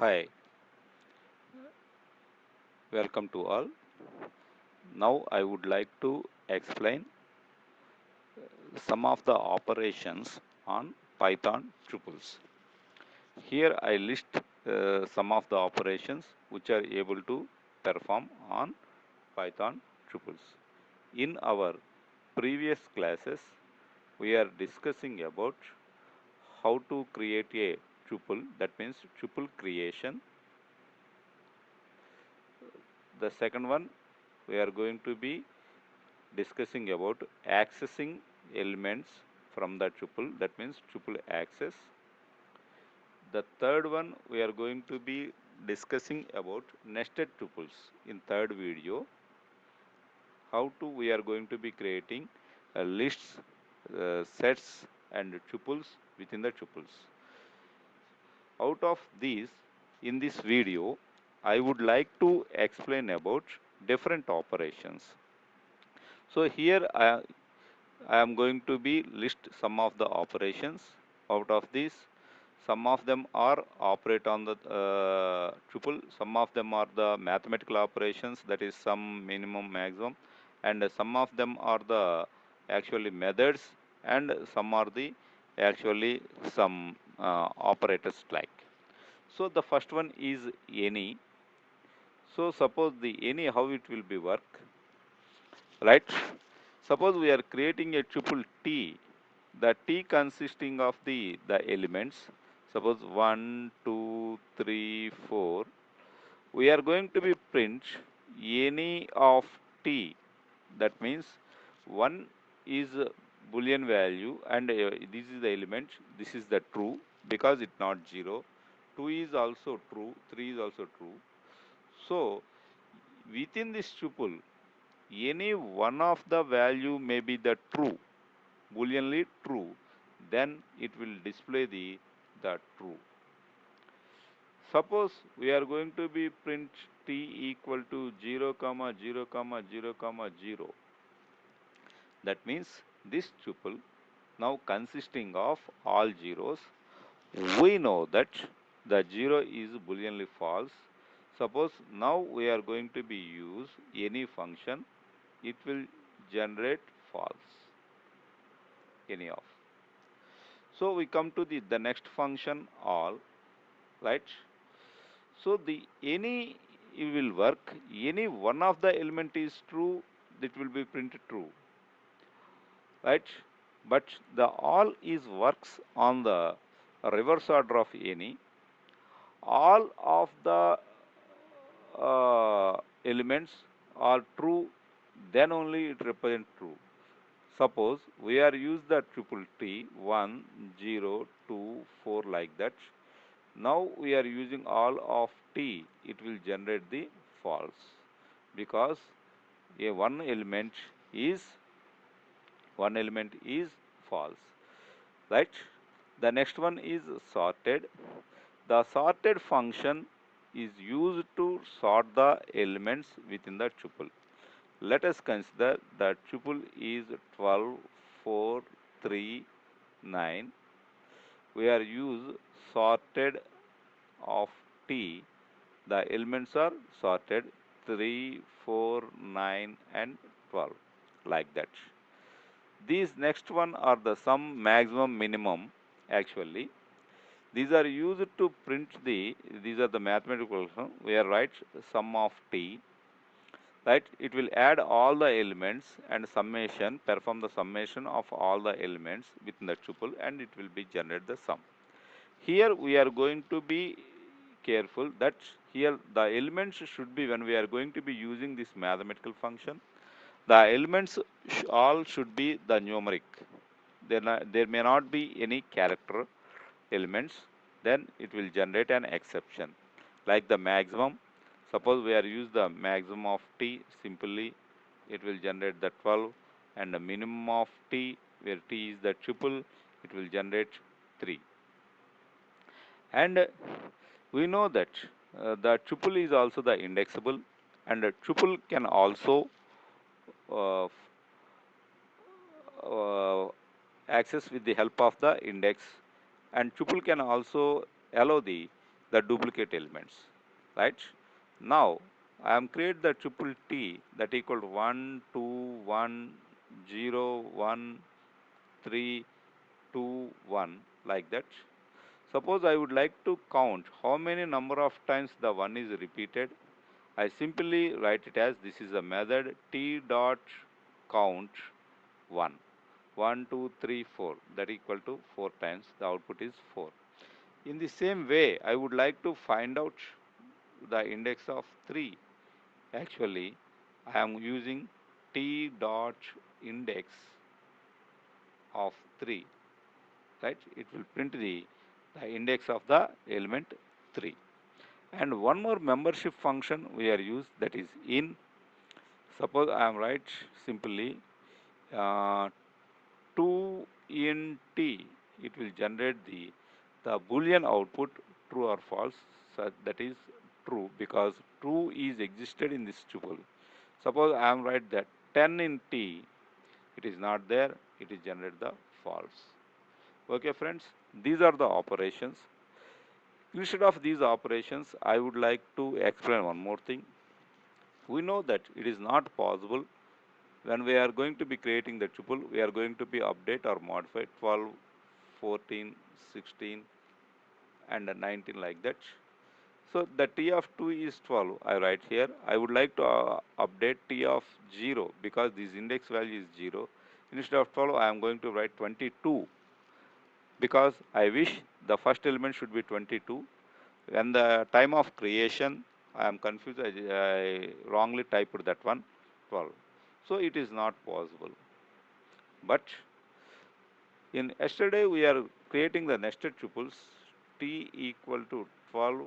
Hi, welcome to all. Now I would like to explain some of the operations on Python tuples. Here I list some of the operations which are able to perform on Python tuples. In our previous classes, we are discussing about how to create a tuple, that means tuple creation. The second one, we are going to be discussing about accessing elements from the tuple, that means tuple access. The third one, we are going to be discussing about nested tuples in third video. How to we are going to be creating lists, sets and tuples within the tuples. Out of these, in this video, I would like to explain about different operations. So here I am going to be list some of the operations. Out of these, some of them are operate on the tuple, some of them are the mathematical operations, that is sum, minimum, maximum, and some of them are the actually methods, and some are the actually some operators like. So the first one is any. So suppose the any, how it will be work, right? Suppose we are creating a tuple T, the T consisting of the elements, suppose 1, 2, 3, 4, we are going to be print any of T. That means 1 is a Boolean value and this is the element, this is the true because it's not 0. 2 is also true, 3 is also true. So within this tuple, any one of the value may be the true, booleanly true, then it will display the true. Suppose we are going to be print t equal to 0 comma 0 comma 0 comma 0. That means this tuple now consisting of all zeros, we know that the 0 is booleanly false. Suppose now we are going to be use any function, it will generate false, any of. So we come to the next function all, right? So the any it will work, any one of the element is true, it will be printed true, right? But the all is works on the reverse order of any. All of the elements are true, then only it represents true. Suppose we are use the triple T 1, 0, 2, 4 like that. Now we are using all of T, it will generate the false because a is one element is false, right? The next one is sorted. The sorted function is used to sort the elements within the tuple. Let us consider the tuple is 12, 4, 3, 9. We are use sorted of T. The elements are sorted 3, 4, 9 and 12 like that. These next one are the sum, maximum, minimum actually. These are used to print these are the mathematical, we are write sum of T, right? It will add all the elements and summation, perform the summation of all the elements within the tuple and it will be generate the sum. Here we are going to be careful that here the elements should be, when we are going to be using this mathematical function, the elements all should be the numeric. There may not be any character elements, then it will generate an exception. Like the maximum, suppose we are use the maximum of t, simply it will generate the 12, and the minimum of t, where t is the tuple, it will generate 3. And we know that the tuple is also the indexable, and the tuple can also uh, uh, access with the help of the index, and tuple can also allow the the duplicate elements, right? Now I am create the triple T that equal to 1, 2, 1, 0, 1, 3, 2, 1 like that. Suppose I would like to count how many number of times the 1 is repeated. I simply write it as this is a method T dot count 1. 1, 2, 3, 4 that equal to 4 times the output is 4. In the same way, I would like to find out the index of 3. Actually, I am using T dot index of 3, right? It will print the index of the element 3. And one more membership function we are used, that is in. Suppose I am write simply uh, 2 in T, it will generate the boolean output true or false. So that is true because true is existed in this tuple. Suppose I am write that 10 in T, it is not there, it is generate the false. Okay friends, these are the operations. Instead of these operations, I would like to explain one more thing. We know that it is not possible when we are going to be creating the tuple, we are going to be update or modify 12, 14, 16 and 19 like that. So the T of 2 is 12, I write here. I would like to update T of 0 because this index value is 0. Instead of 12, I am going to write 22 because I wish the first element should be 22. When the time of creation, I am confused, I wrongly typed that one, 12. So it is not possible. But in yesterday, we are creating the nested tuples T equal to 12,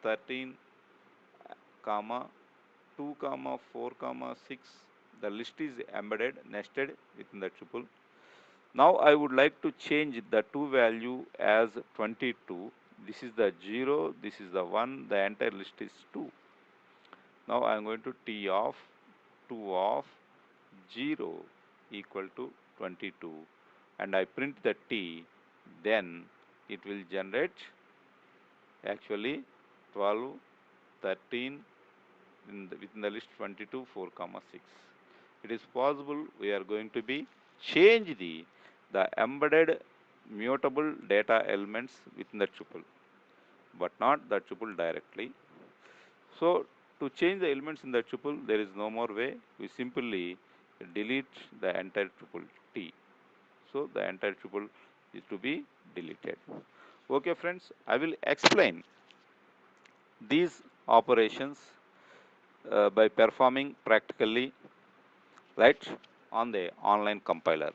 13, comma, 2, comma, 4, comma, 6. The list is embedded, nested within the tuple. Now I would like to change the 2 value as 22. This is the 0, this is the 1, the entire list is 2. Now I am going to T of 2 of 0 equal to 22 and I print the T, then it will generate actually 12, 13 within the list 22, 4, comma 6. It is possible we are going to be change the embedded mutable data elements within the tuple, but not the tuple directly. So to change the elements in the tuple, there is no more way. We simply delete the entire tuple T. So the entire tuple is to be deleted. Okay friends, I will explain these operations by performing practically, right, on the online compiler,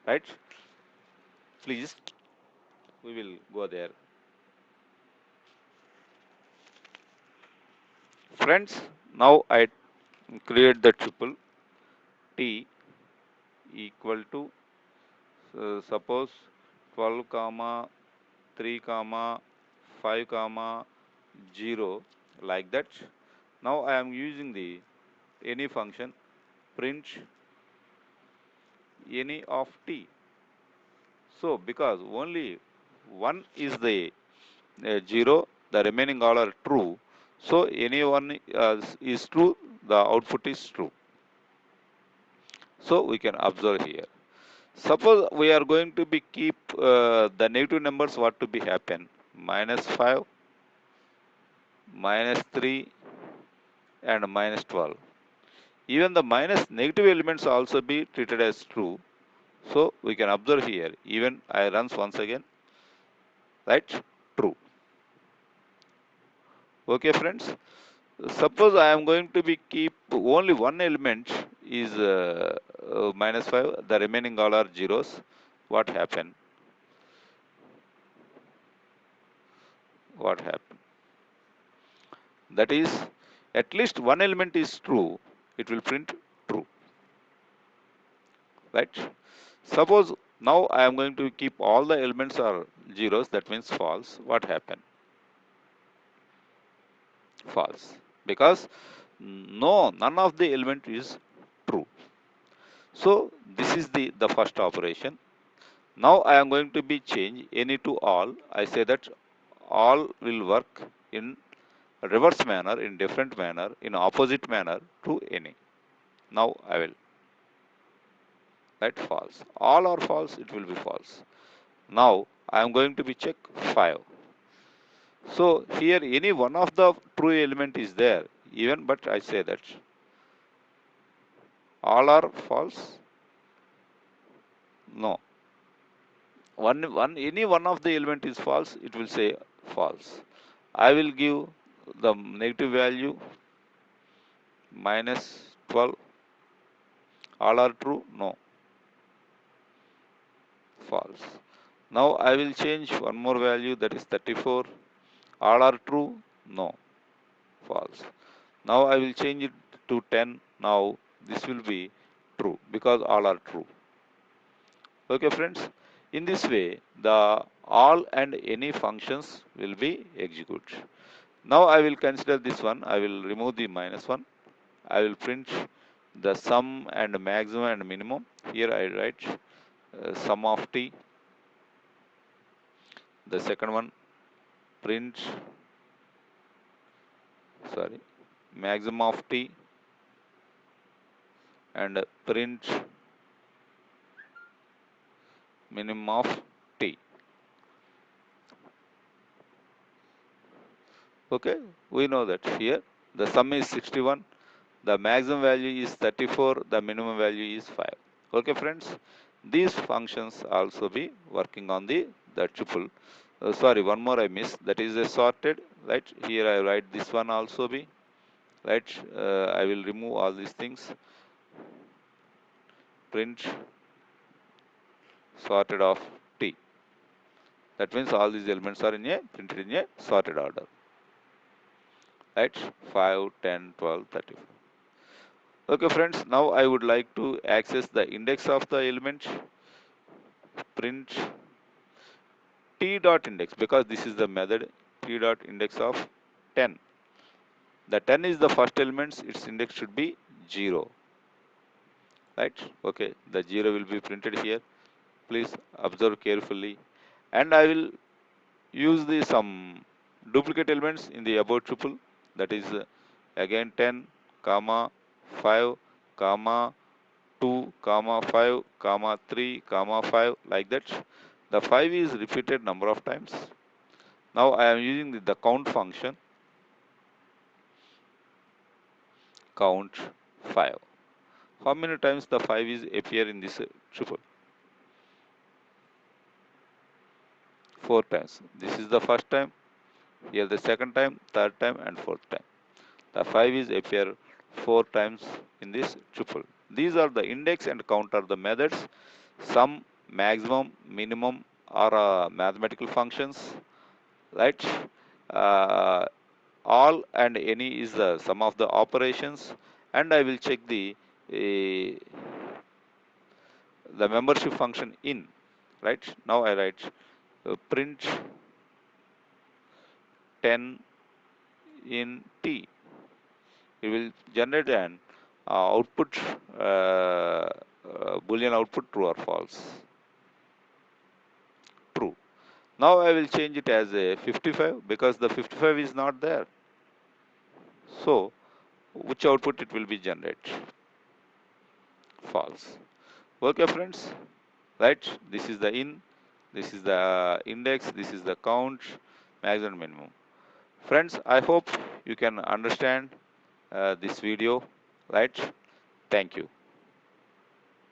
right? Please, we will go there. Friends, now I create the tuple T equal to suppose 12, comma 3, comma 5, comma 0 like that. Now I am using the any function print any of T. So because only one is the 0, the remaining all are true. So any one is true, the output is true. So we can observe here. Suppose we are going to be keep the negative numbers, what to be happen? -5, -3 and -12. Even the minus negative elements also be treated as true. So we can observe here, even I runs once again, right? True. Okay friends. Suppose I am going to be keep only one element is -5, the remaining all are zeros. What happened? What happened? That is, at least one element is true, it will print true, right? Suppose now I am going to keep all the elements are zeros, that means false. What happened? False, because none of the element is true. So this is the first operation. Now I am going to be change any to all. I say that all will work in reverse manner, in different manner, in opposite manner to any. Now I will write false. All are false, it will be false. Now I am going to be check 5. So here any one of the true element is there, even but I say that all are false. No. Any one of the element is false, it will say false. I will give the negative value minus 12. All are true? No. False. Now I will change one more value, that is 34. All are true? No. False. Now I will change it to 10. Now this will be true because all are true. Okay, friends. In this way, the all and any functions will be executed. Now I will consider this one. I will remove the minus one. I will print the sum and maximum and minimum. Here I write sum of t. The second one, print, sorry, maximum of t, and print minimum of t. Okay, we know that here the sum is 61, the maximum value is 34, the minimum value is 5. Okay, friends, these functions also be working on the tuple. Sorry, one more I missed. That is a sorted. Right here, I write this one also be. Right, I will remove all these things. Print sorted of t. That means all these elements are printed in a sorted order. Right, 5, 10, 12, 34. Okay, friends. Now I would like to access the index of the element. Print t dot index, because this is the method t dot index of 10. The 10 is the first element, its index should be 0. Right? Okay, the 0 will be printed here. Please observe carefully. And I will use the some duplicate elements in the above tuple. That is again 10, comma, 5, comma, 2, comma, 5, comma, 3, comma, 5, like that. The 5 is repeated number of times. Now I am using the count function, count 5. How many times the 5 is appear in this tuple? 4 times. This is the first time, here the second time, third time, and fourth time. The 5 is appear 4 times in this tuple. These are the index and count are the methods. Sum, maximum, minimum are mathematical functions, right? Uh, all and any is the sum of the operations, and I will check the membership function in. Right, now I write print 10 in t. It will generate an output boolean output, true or false. True. Now I will change it as a 55 because the 55 is not there. So which output it will be generate? False. Okay, friends. Right. This is the in. This is the index. This is the count, maximum, minimum. Friends, I hope you can understand this video. Right. Thank you.